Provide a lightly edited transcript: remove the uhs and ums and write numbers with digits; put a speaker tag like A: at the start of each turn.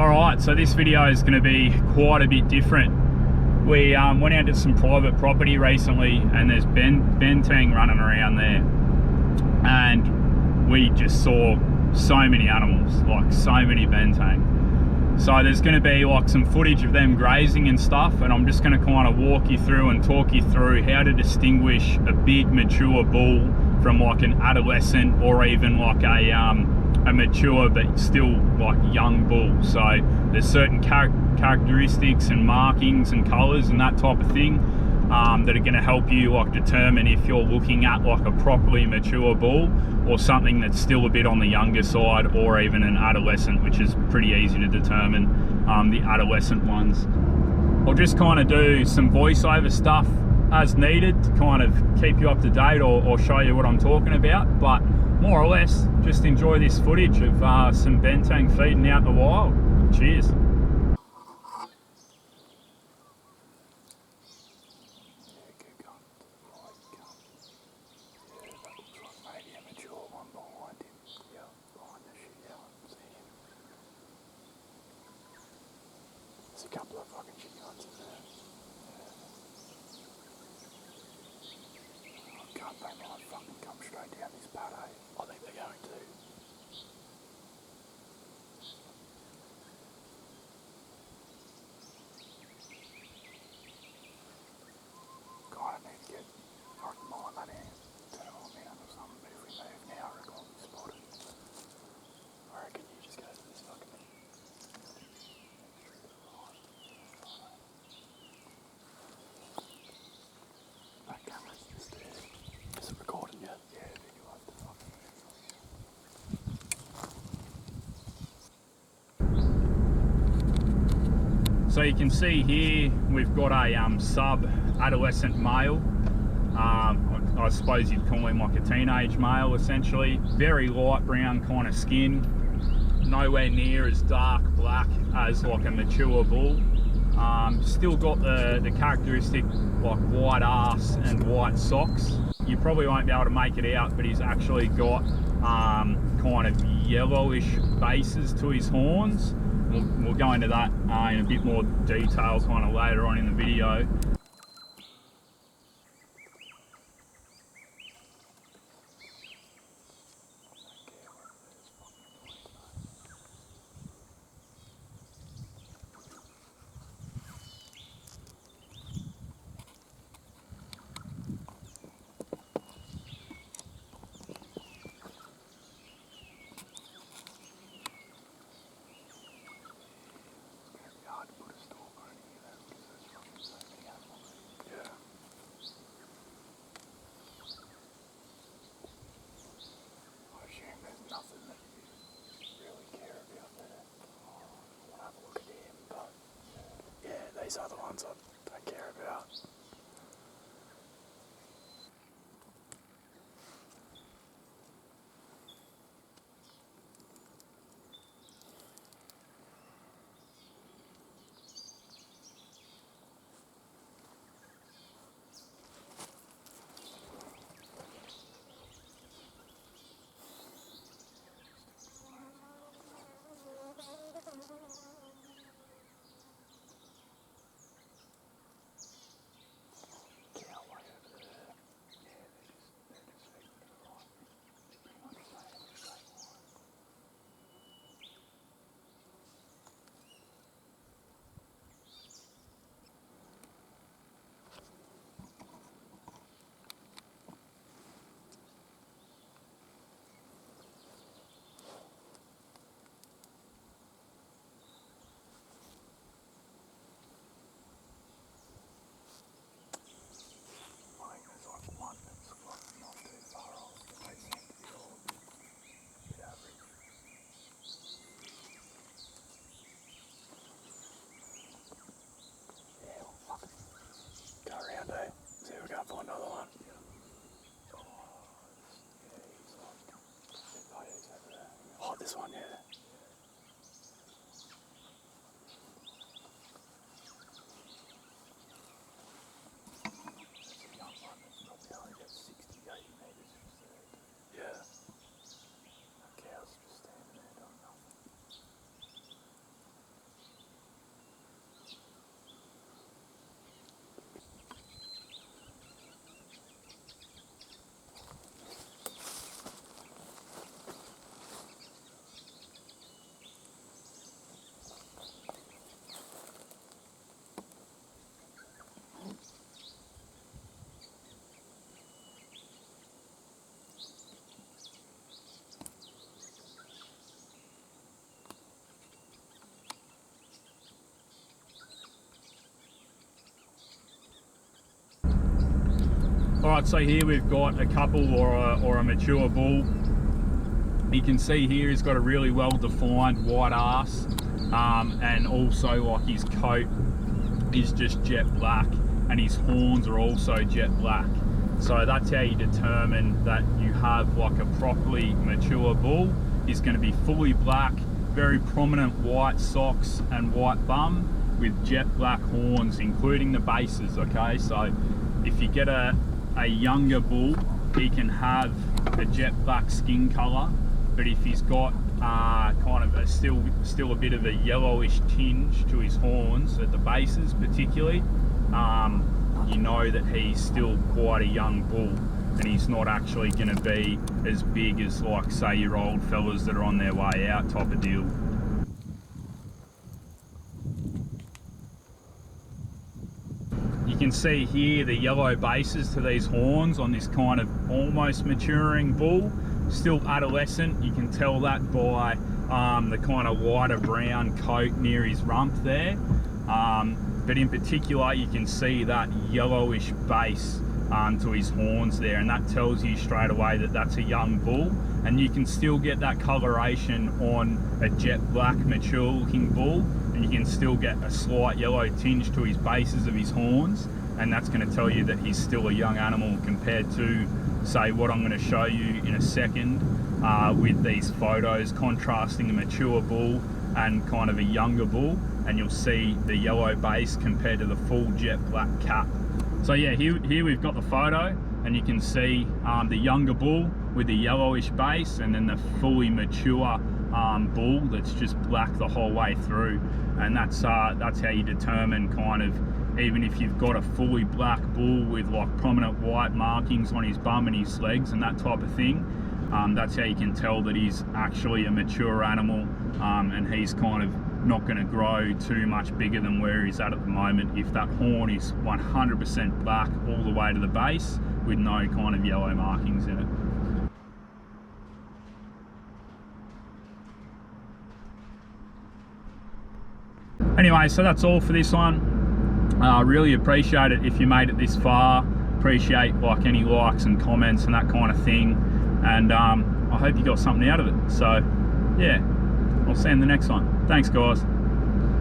A: Alright, so this video is going to be quite a bit different. We went out to some private property recently and there's Banteng running around there, and we just saw so many animals, like so many Banteng. So there's going to be like some footage of them grazing and stuff, and I'm just going to kind of walk you through and talk you through how to distinguish a big mature bull from like an adolescent or even like a mature but still like young bull. So there's certain characteristics and markings and colours and that type of thing that are going to help you like determine if you're looking at like a properly mature bull or something that's still a bit on the younger side, or even an adolescent, which is pretty easy to determine, the adolescent ones. I'll just kind of do some voiceover stuff as needed to kind of keep you up to date or show you what I'm talking about, but more or less just enjoy this footage of some Banteng feeding out in the wild. Cheers.
B: There's a couple of fucking shitty ones in there. I can't they might fucking come straight down this pad, eh? I think they're going to. Kinda need to get fucking mine that in. Turn it on down or something, but if we move now, I reckon we'll be spotted. I reckon you just go to this fucking thing. That camera's just there. Is it recording yet? Yeah, then you'll have to fucking move.
A: So you can see here we've got a sub-adolescent male. I suppose you'd call him like a teenage male essentially. Very light brown kind of skin, nowhere near as dark black as like a mature bull. Still got the characteristic like white ass and white socks. You probably won't be able to make it out, but he's actually got kind of yellowish bases to his horns. We'll go into that in a bit more detail kind of later on in the video. These are the ones I don't care about. All right, so here we've got a couple or a mature bull. You can see here he's got a really well defined white ass, and also like his coat is just jet black, and his horns are also jet black. So that's how you determine that you have like a properly mature bull. He's going to be fully black, very prominent white socks and white bum with jet black horns, including the bases. Okay, so if you get a younger bull, he can have a jet black skin color, but if he's got kind of still a bit of a yellowish tinge to his horns at the bases particularly, you know that he's still quite a young bull, and he's not actually going to be as big as, like, say, your old fellas that are on their way out type of deal. You can see here the yellow bases to these horns on this kind of almost maturing bull. Still adolescent, you can tell that by the kind of lighter brown coat near his rump there. But in particular, you can see that yellowish base to his horns there, and that tells you straight away that that's a young bull. And you can still get that coloration on a jet black mature looking bull, and you can still get a slight yellow tinge to his bases of his horns, and that's going to tell you that he's still a young animal compared to, say, what I'm going to show you in a second with these photos contrasting a mature bull and kind of a younger bull, and you'll see the yellow base compared to the full jet black cap. So yeah, here we've got the photo, and you can see the younger bull with the yellowish base, and then the fully mature bull that's just black the whole way through. And that's how you determine kind of, even if you've got a fully black bull with like prominent white markings on his bum and his legs and that type of thing, that's how you can tell that he's actually a mature animal, and he's kind of not going to grow too much bigger than where he's at the moment if that horn is 100% black all the way to the base with no kind of yellow markings in it. Anyway, so that's all for this one. I really appreciate it if you made it this far. Appreciate like any likes and comments and that kind of thing, and I hope you got something out of it. So yeah, I'll see you in the next one. Thanks guys.